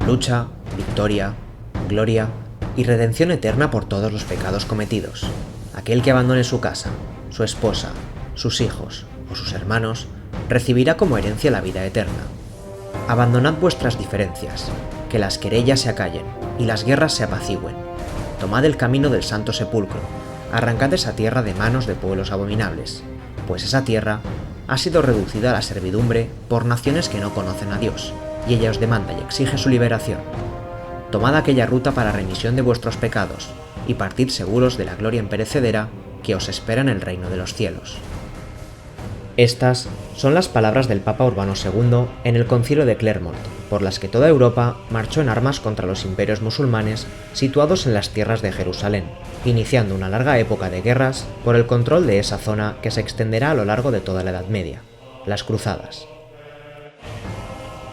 lucha, victoria, gloria y redención eterna por todos los pecados cometidos. Aquel que abandone su casa, su esposa, sus hijos o sus hermanos, recibirá como herencia la vida eterna. Abandonad vuestras diferencias, que las querellas se acallen y las guerras se apacigüen. Tomad el camino del santo sepulcro, arrancad esa tierra de manos de pueblos abominables, pues esa tierra ha sido reducida a la servidumbre por naciones que no conocen a Dios, y ella os demanda y exige su liberación. Tomad aquella ruta para remisión de vuestros pecados, y partid seguros de la gloria imperecedera que os espera en el reino de los cielos. Estas son las palabras del Papa Urbano II en el Concilio de Clermont, por las que toda Europa marchó en armas contra los imperios musulmanes situados en las tierras de Jerusalén, iniciando una larga época de guerras por el control de esa zona que se extenderá a lo largo de toda la Edad Media, las Cruzadas.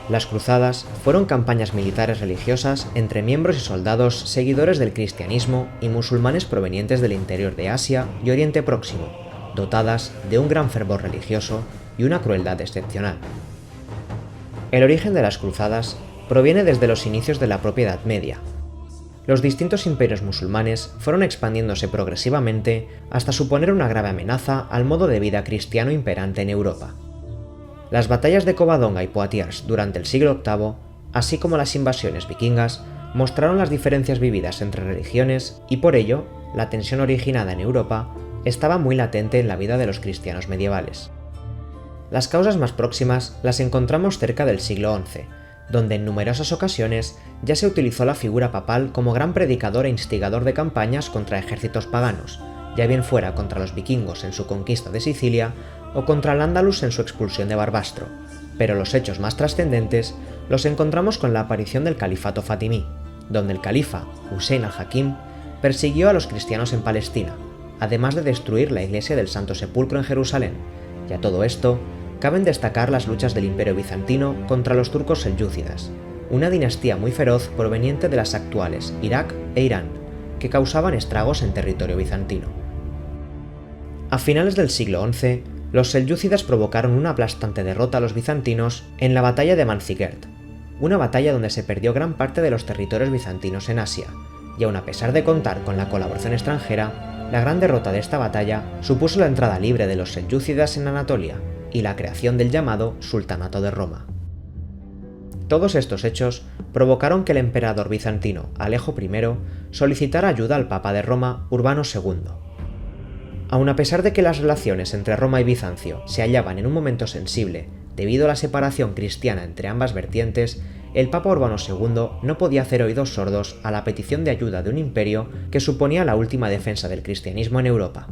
Las Cruzadas fueron campañas militares religiosas entre miembros y soldados seguidores del cristianismo y musulmanes provenientes del interior de Asia y Oriente Próximo, dotadas de un gran fervor religioso y una crueldad excepcional. El origen de las cruzadas proviene desde los inicios de la propia Edad Media. Los distintos imperios musulmanes fueron expandiéndose progresivamente hasta suponer una grave amenaza al modo de vida cristiano imperante en Europa. Las batallas de Covadonga y Poitiers durante el siglo VIII, así como las invasiones vikingas, mostraron las diferencias vividas entre religiones y por ello, la tensión originada en Europa estaba muy latente en la vida de los cristianos medievales. Las causas más próximas las encontramos cerca del siglo XI, donde en numerosas ocasiones ya se utilizó la figura papal como gran predicador e instigador de campañas contra ejércitos paganos, ya bien fuera contra los vikingos en su conquista de Sicilia o contra el Andalus en su expulsión de Barbastro, pero los hechos más trascendentes los encontramos con la aparición del califato fatimí, donde el califa Husein al-Hakim persiguió a los cristianos en Palestina, además de destruir la iglesia del Santo Sepulcro en Jerusalén, y a todo esto caben destacar las luchas del Imperio bizantino contra los turcos selyúcidas, una dinastía muy feroz proveniente de las actuales Irak e Irán, que causaban estragos en territorio bizantino. A finales del siglo XI, los selyúcidas provocaron una aplastante derrota a los bizantinos en la batalla de Manzikert, una batalla donde se perdió gran parte de los territorios bizantinos en Asia, y aun a pesar de contar con la colaboración extranjera, la gran derrota de esta batalla supuso la entrada libre de los selyúcidas en Anatolia y la creación del llamado Sultanato de Roma. Todos estos hechos provocaron que el emperador bizantino Alejo I solicitara ayuda al Papa de Roma Urbano II. Aun a pesar de que las relaciones entre Roma y Bizancio se hallaban en un momento sensible debido a la separación cristiana entre ambas vertientes, el Papa Urbano II no podía hacer oídos sordos a la petición de ayuda de un imperio que suponía la última defensa del cristianismo en Europa.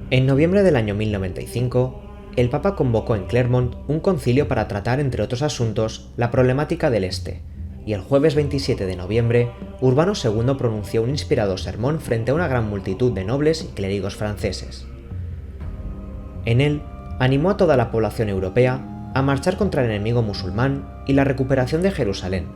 En noviembre del año 1095, el Papa convocó en Clermont un concilio para tratar, entre otros asuntos, la problemática del Este, y el jueves 27 de noviembre, Urbano II pronunció un inspirado sermón frente a una gran multitud de nobles y clérigos franceses. En él, animó a toda la población europea a marchar contra el enemigo musulmán y la recuperación de Jerusalén,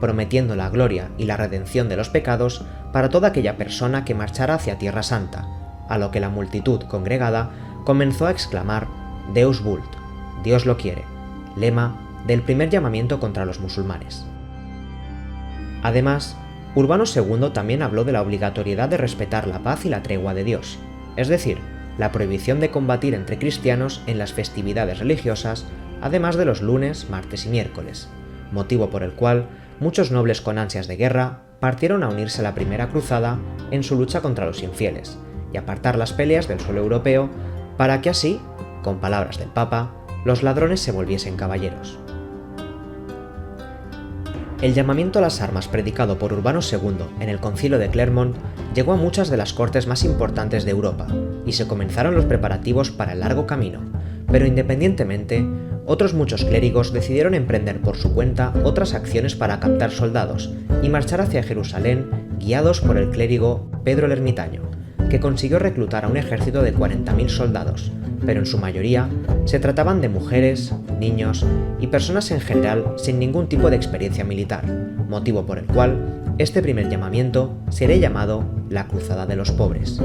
prometiendo la gloria y la redención de los pecados para toda aquella persona que marchara hacia Tierra Santa, a lo que la multitud congregada comenzó a exclamar Deus vult, Dios lo quiere, lema del primer llamamiento contra los musulmanes. Además, Urbano II también habló de la obligatoriedad de respetar la paz y la tregua de Dios, es decir, la prohibición de combatir entre cristianos en las festividades religiosas, además de los lunes, martes y miércoles, motivo por el cual muchos nobles con ansias de guerra partieron a unirse a la primera cruzada en su lucha contra los infieles y apartar las peleas del suelo europeo para que así, con palabras del Papa, los ladrones se volviesen caballeros. El llamamiento a las armas predicado por Urbano II en el Concilio de Clermont llegó a muchas de las cortes más importantes de Europa y se comenzaron los preparativos para el largo camino, pero independientemente, otros muchos clérigos decidieron emprender por su cuenta otras acciones para captar soldados y marchar hacia Jerusalén guiados por el clérigo Pedro el Ermitaño, que consiguió reclutar a un ejército de 40.000 soldados, pero en su mayoría se trataban de mujeres, niños y personas en general sin ningún tipo de experiencia militar, motivo por el cual este primer llamamiento sería llamado la Cruzada de los Pobres.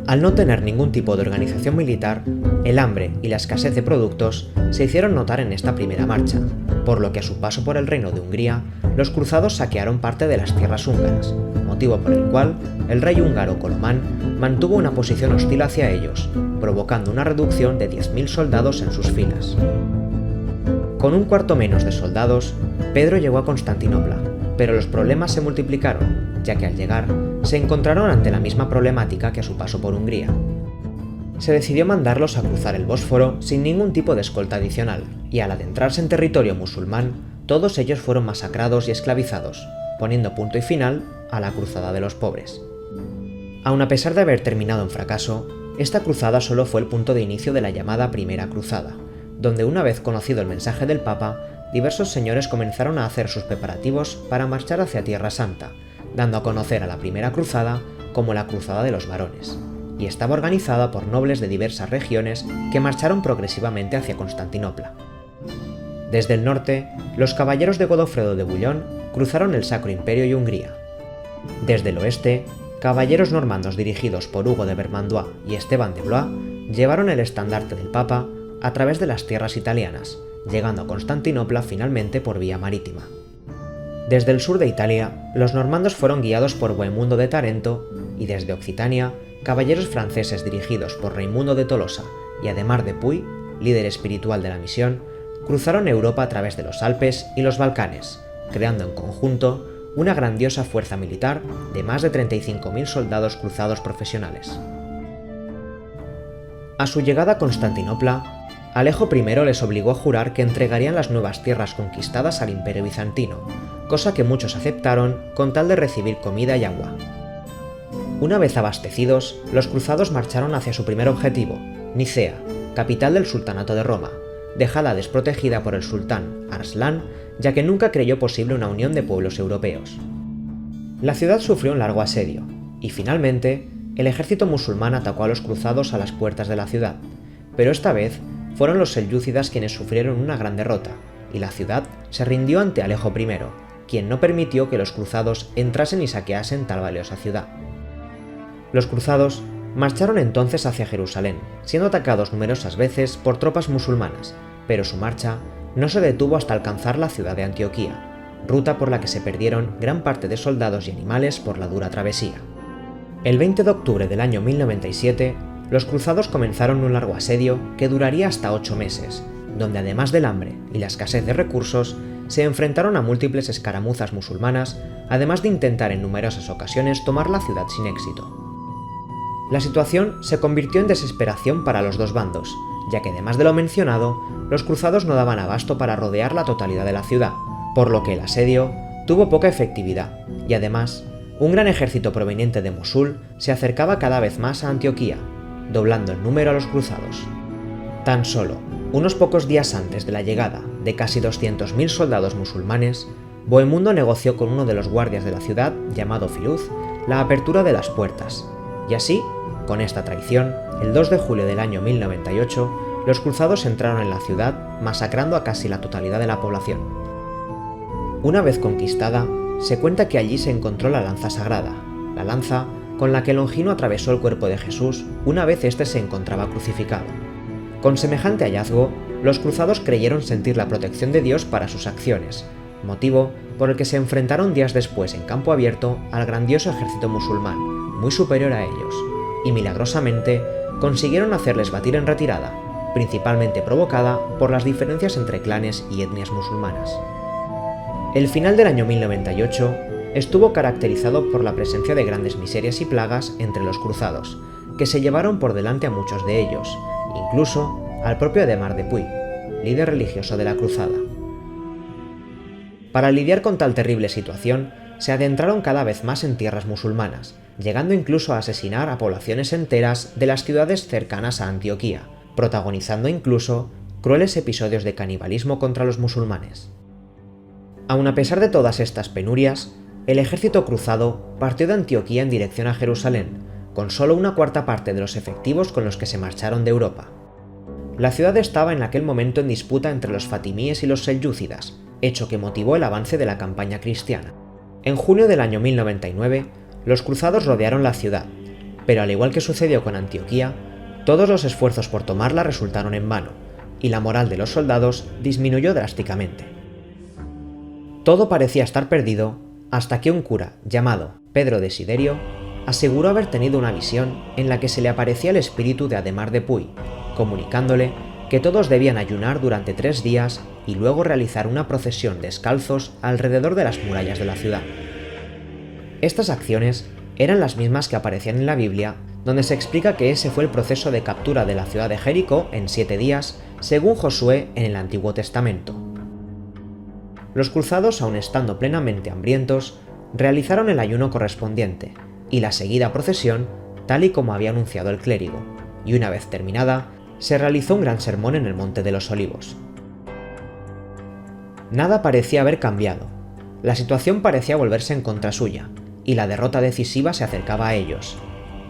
Al no tener ningún tipo de organización militar, el hambre y la escasez de productos se hicieron notar en esta primera marcha, por lo que a su paso por el reino de Hungría, los cruzados saquearon parte de las tierras húngaras, motivo por el cual el rey húngaro Colomán mantuvo una posición hostil hacia ellos, provocando una reducción de 10.000 soldados en sus filas. Con un cuarto menos de soldados, Pedro llegó a Constantinopla, pero los problemas se multiplicaron, ya que al llegar se encontraron ante la misma problemática que a su paso por Hungría. Se decidió mandarlos a cruzar el Bósforo sin ningún tipo de escolta adicional, y al adentrarse en territorio musulmán, todos ellos fueron masacrados y esclavizados, poniendo punto y final a la Cruzada de los Pobres. Aun a pesar de haber terminado en fracaso, esta cruzada solo fue el punto de inicio de la llamada Primera Cruzada, donde una vez conocido el mensaje del Papa, diversos señores comenzaron a hacer sus preparativos para marchar hacia Tierra Santa, dando a conocer a la Primera Cruzada como la Cruzada de los Varones, y estaba organizada por nobles de diversas regiones que marcharon progresivamente hacia Constantinopla. Desde el norte, los caballeros de Godofredo de Bouillon cruzaron el Sacro Imperio y Hungría. Desde el oeste, caballeros normandos dirigidos por Hugo de Vermandois y Esteban de Blois llevaron el estandarte del Papa a través de las tierras italianas, llegando a Constantinopla finalmente por vía marítima. Desde el sur de Italia, los normandos fueron guiados por Bohemundo de Tarento, y desde Occitania, caballeros franceses dirigidos por Raimundo de Tolosa y Adhemar de Puy, líder espiritual de la misión, cruzaron Europa a través de los Alpes y los Balcanes, creando en conjunto una grandiosa fuerza militar de más de 35.000 soldados cruzados profesionales. A su llegada a Constantinopla, Alejo I les obligó a jurar que entregarían las nuevas tierras conquistadas al Imperio bizantino, cosa que muchos aceptaron con tal de recibir comida y agua. Una vez abastecidos, los cruzados marcharon hacia su primer objetivo, Nicea, capital del sultanato de Roma, dejada desprotegida por el sultán Arslan, ya que nunca creyó posible una unión de pueblos europeos. La ciudad sufrió un largo asedio, y finalmente, el ejército musulmán atacó a los cruzados a las puertas de la ciudad, pero esta vez fueron los selyúcidas quienes sufrieron una gran derrota, y la ciudad se rindió ante Alejo I, quien no permitió que los cruzados entrasen y saqueasen tal valiosa ciudad. Los cruzados marcharon entonces hacia Jerusalén, siendo atacados numerosas veces por tropas musulmanas, pero su marcha no se detuvo hasta alcanzar la ciudad de Antioquía, ruta por la que se perdieron gran parte de soldados y animales por la dura travesía. El 20 de octubre del año 1097, los cruzados comenzaron un largo asedio que duraría hasta 8 meses, donde además del hambre y la escasez de recursos, se enfrentaron a múltiples escaramuzas musulmanas, además de intentar en numerosas ocasiones tomar la ciudad sin éxito. La situación se convirtió en desesperación para los dos bandos, ya que además de lo mencionado, los cruzados no daban abasto para rodear la totalidad de la ciudad, por lo que el asedio tuvo poca efectividad, y además, un gran ejército proveniente de Mosul se acercaba cada vez más a Antioquía, doblando en número a los cruzados. Tan solo unos pocos días antes de la llegada de casi 200.000 soldados musulmanes, Bohemundo negoció con uno de los guardias de la ciudad, llamado Filuz, la apertura de las puertas, y así, con esta traición, el 2 de julio del año 1098, los cruzados entraron en la ciudad, masacrando a casi la totalidad de la población. Una vez conquistada, se cuenta que allí se encontró la lanza sagrada, la lanza con la que Longino atravesó el cuerpo de Jesús una vez éste se encontraba crucificado. Con semejante hallazgo, los cruzados creyeron sentir la protección de Dios para sus acciones, motivo por el que se enfrentaron días después en campo abierto al grandioso ejército musulmán, muy superior a ellos, y milagrosamente consiguieron hacerles batir en retirada, principalmente provocada por las diferencias entre clanes y etnias musulmanas. El final del año 1098 estuvo caracterizado por la presencia de grandes miserias y plagas entre los cruzados, que se llevaron por delante a muchos de ellos, incluso al propio Adhemar de Puy, líder religioso de la cruzada. Para lidiar con tal terrible situación, se adentraron cada vez más en tierras musulmanas, llegando incluso a asesinar a poblaciones enteras de las ciudades cercanas a Antioquía, protagonizando incluso crueles episodios de canibalismo contra los musulmanes. Aun a pesar de todas estas penurias, el ejército cruzado partió de Antioquía en dirección a Jerusalén, con solo una cuarta parte de los efectivos con los que se marcharon de Europa. La ciudad estaba en aquel momento en disputa entre los fatimíes y los selyúcidas, hecho que motivó el avance de la campaña cristiana. En junio del año 1099, los cruzados rodearon la ciudad, Pero al igual que sucedió con Antioquía, todos los esfuerzos por tomarla resultaron en vano, y la moral de los soldados disminuyó drásticamente. Todo parecía estar perdido hasta que un cura llamado Pedro Desiderio aseguró haber tenido una visión en la que se le aparecía el espíritu de Adhemar de Puy, comunicándole que todos debían ayunar durante 3 días y luego realizar una procesión descalzos alrededor de las murallas de la ciudad. Estas acciones eran las mismas que aparecían en la Biblia, donde se explica que ese fue el proceso de captura de la ciudad de Jericó en 7 días, según Josué en el Antiguo Testamento. Los cruzados, aun estando plenamente hambrientos, realizaron el ayuno correspondiente y la seguida procesión, tal y como había anunciado el clérigo, y una vez terminada, se realizó un gran sermón en el Monte de los Olivos. Nada parecía haber cambiado. La situación parecía volverse en contra suya, y la derrota decisiva se acercaba a ellos.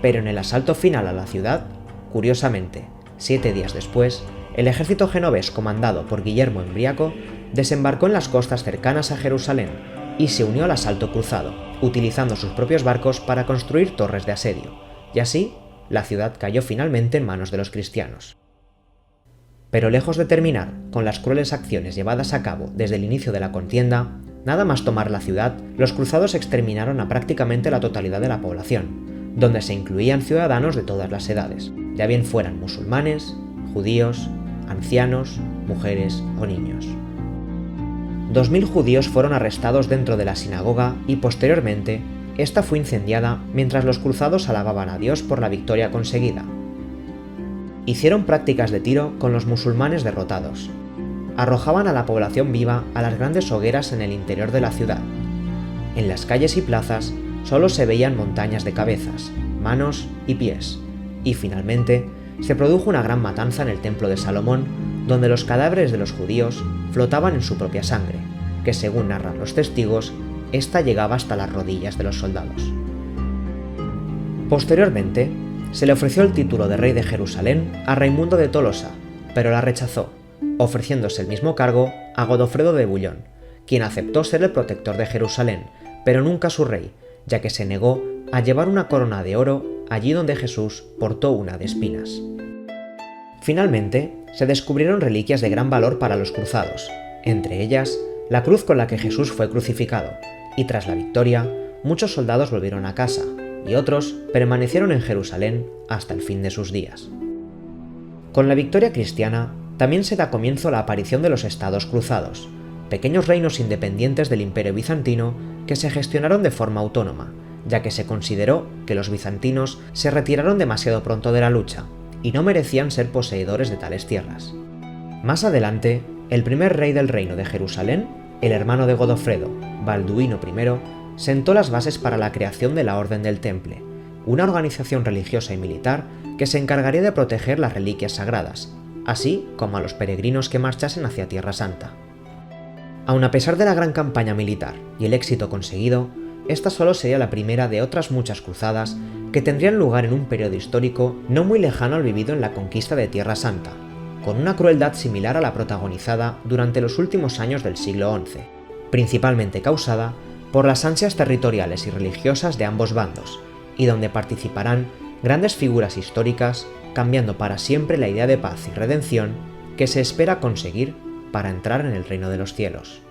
Pero en el asalto final a la ciudad, curiosamente, 7 días después, el ejército genovés comandado por Guillermo Embriaco desembarcó en las costas cercanas a Jerusalén y se unió al asalto cruzado, utilizando sus propios barcos para construir torres de asedio, y así la ciudad cayó finalmente en manos de los cristianos. Pero lejos de terminar con las crueles acciones llevadas a cabo desde el inicio de la contienda, nada más tomar la ciudad, los cruzados exterminaron a prácticamente la totalidad de la población, donde se incluían ciudadanos de todas las edades, ya bien fueran musulmanes, judíos, ancianos, mujeres o niños. 2000 judíos fueron arrestados dentro de la sinagoga y posteriormente, esta fue incendiada mientras los cruzados alababan a Dios por la victoria conseguida. Hicieron prácticas de tiro con los musulmanes derrotados. Arrojaban a la población viva a las grandes hogueras en el interior de la ciudad. En las calles y plazas solo se veían montañas de cabezas, manos y pies. Y finalmente, se produjo una gran matanza en el templo de Salomón, donde los cadáveres de los judíos flotaban en su propia sangre, que según narran los testigos, esta llegaba hasta las rodillas de los soldados. Posteriormente, se le ofreció el título de rey de Jerusalén a Raimundo de Tolosa, pero la rechazó, ofreciéndose el mismo cargo a Godofredo de Bouillon, quien aceptó ser el protector de Jerusalén, pero nunca su rey, ya que se negó a llevar una corona de oro allí donde Jesús portó una de espinas. Finalmente, se descubrieron reliquias de gran valor para los cruzados, entre ellas la cruz con la que Jesús fue crucificado, y tras la victoria, muchos soldados volvieron a casa, y otros permanecieron en Jerusalén hasta el fin de sus días. Con la victoria cristiana, también se da comienzo a la aparición de los estados cruzados, pequeños reinos independientes del Imperio bizantino que se gestionaron de forma autónoma, ya que se consideró que los bizantinos se retiraron demasiado pronto de la lucha y no merecían ser poseedores de tales tierras. Más adelante, el primer rey del reino de Jerusalén, el hermano de Godofredo, Balduino I, sentó las bases para la creación de la Orden del Temple, una organización religiosa y militar que se encargaría de proteger las reliquias sagradas, así como a los peregrinos que marchasen hacia Tierra Santa. Aun a pesar de la gran campaña militar y el éxito conseguido, esta solo sería la primera de otras muchas cruzadas que tendrían lugar en un periodo histórico no muy lejano al vivido en la conquista de Tierra Santa, con una crueldad similar a la protagonizada durante los últimos años del siglo XI, principalmente causada por las ansias territoriales y religiosas de ambos bandos, y donde participarán grandes figuras históricas, cambiando para siempre la idea de paz y redención que se espera conseguir para entrar en el reino de los cielos.